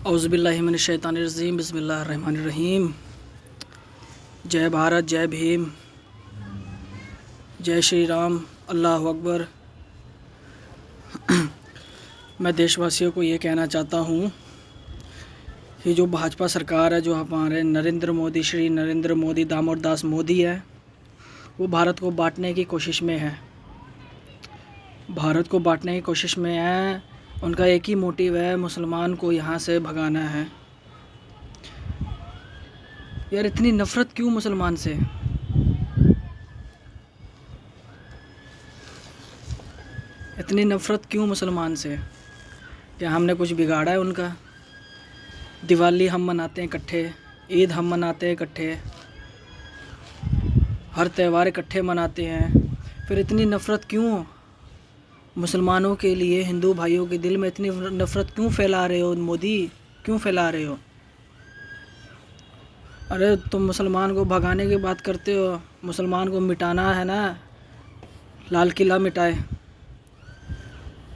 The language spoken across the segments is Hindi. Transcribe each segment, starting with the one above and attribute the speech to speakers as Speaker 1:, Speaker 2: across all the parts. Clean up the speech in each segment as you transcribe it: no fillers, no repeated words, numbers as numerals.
Speaker 1: औज़ुबिल्लाहिमिनश्शैतानिर्रजीम बिस्मिल्लाहिर्रहमानिर्रहीम। जय भारत, जय भीम, जय श्री राम, अल्लाह अकबर। मैं देशवासियों को ये कहना चाहता हूँ कि जो भाजपा सरकार है, जो हमारे श्री नरेंद्र मोदी दामोदर दास मोदी है, वो भारत को बांटने की कोशिश में है। भारत को बांटने की कोशिश में है। उनका एक ही मोटिव है, मुसलमान को यहाँ से भगाना है। यार इतनी नफ़रत क्यों मुसलमान से? इतनी नफ़रत क्यों मुसलमान से? क्या हमने कुछ बिगाड़ा है उनका? दिवाली हम मनाते हैं इकट्ठे, ईद हम मनाते हैं इकट्ठे, हर त्यौहार इकट्ठे मनाते हैं। फिर इतनी नफ़रत क्यों मुसलमानों के लिए? हिंदू भाइयों के दिल में इतनी नफ़रत क्यों फैला रहे हो मोदी? क्यों फैला रहे हो? अरे तुम मुसलमान को भगाने की बात करते हो। मुसलमान को मिटाना है ना, लाल किला मिटाए,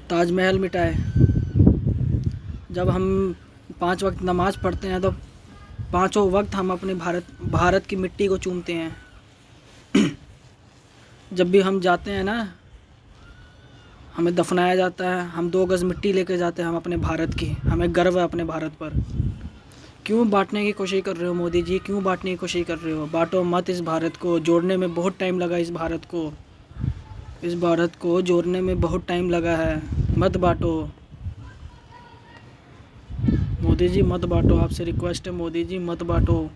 Speaker 1: ताजमहल मिटाए। जब हम 5 वक्त नमाज़ पढ़ते हैं तो पाँचों वक्त हम अपने भारत की मिट्टी को चूमते हैं। जब भी हम जाते हैं ना, हमें दफनाया जाता है, हम 2 गज़ मिट्टी लेके जाते हैं हम अपने भारत की। हमें गर्व है अपने भारत पर। क्यों बांटने की कोशिश कर रहे हो मोदी जी? क्यों बांटने की कोशिश कर रहे हो? बांटो मत इस भारत को। जोड़ने में बहुत टाइम लगा इस भारत को जोड़ने में बहुत टाइम लगा है। मत बांटो मोदी जी, मत बांटो। आपसे रिक्वेस्ट है मोदी जी, मत बांटो।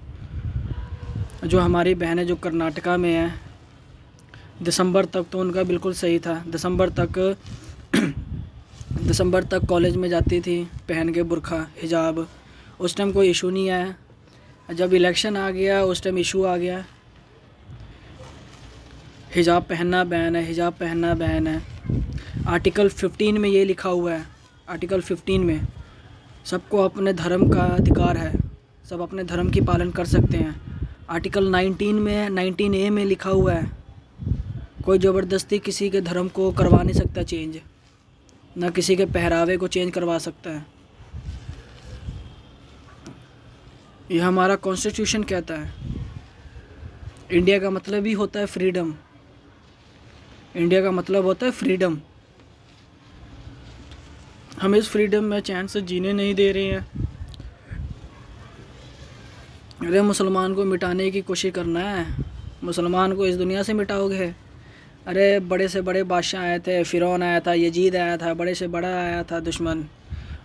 Speaker 1: जो हमारी बहनें जो कर्नाटका में है, दिसंबर तक तो उनका बिल्कुल सही था। दिसंबर तक कॉलेज में जाती थी पहन के बुर्का हिजाब। उस टाइम कोई इशू नहीं आया। जब इलेक्शन आ गया उस टाइम इशू आ गया। हिजाब पहनना बैन है, हिजाब पहनना बैन है। आर्टिकल 15 में ये लिखा हुआ है। आर्टिकल 15 में सबको अपने धर्म का अधिकार है, सब अपने धर्म की पालन कर सकते हैं। आर्टिकल 19A में लिखा हुआ है, कोई ज़बरदस्ती किसी के धर्म को करवा नहीं सकता चेंज, ना किसी के पहरावे को चेंज करवा सकता है। ये हमारा कॉन्स्टिट्यूशन कहता है। इंडिया का मतलब ही होता है फ्रीडम। इंडिया का मतलब होता है फ्रीडम। हम इस फ्रीडम में चैन से जीने नहीं दे रहे हैं। अरे मुसलमान को मिटाने की कोशिश करना है। मुसलमान को इस दुनिया से मिटाओगे? अरे बड़े से बड़े बादशाह आए थे, फ़िरौन आया था, यजीद आया था, बड़े से बड़ा आया था दुश्मन,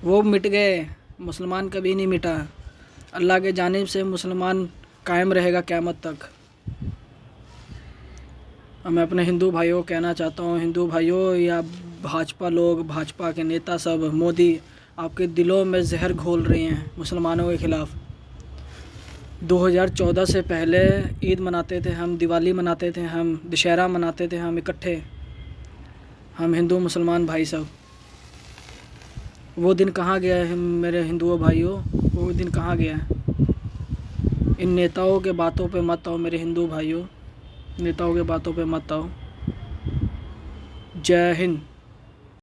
Speaker 1: वो मिट गए। मुसलमान कभी नहीं मिटा। अल्लाह के जानिब से मुसलमान कायम रहेगा क़यामत तक। मैं अपने हिंदू भाइयों को कहना चाहता हूँ, हिंदू भाइयों या भाजपा लोग, भाजपा के नेता सब, मोदी आपके दिलों में जहर घोल रहे हैं मुसलमानों के ख़िलाफ़। 2014 से पहले ईद मनाते थे हम, दिवाली मनाते थे हम, दशहरा मनाते थे हम इकट्ठे, हम हिंदू मुसलमान भाई सब। वो दिन कहाँ गया है मेरे हिंदुओं भाइयों? वो दिन कहाँ गया है? इन नेताओं के बातों पे मत आओ मेरे हिंदू भाइयों, नेताओं के बातों पे मत आओ। जय हिंद।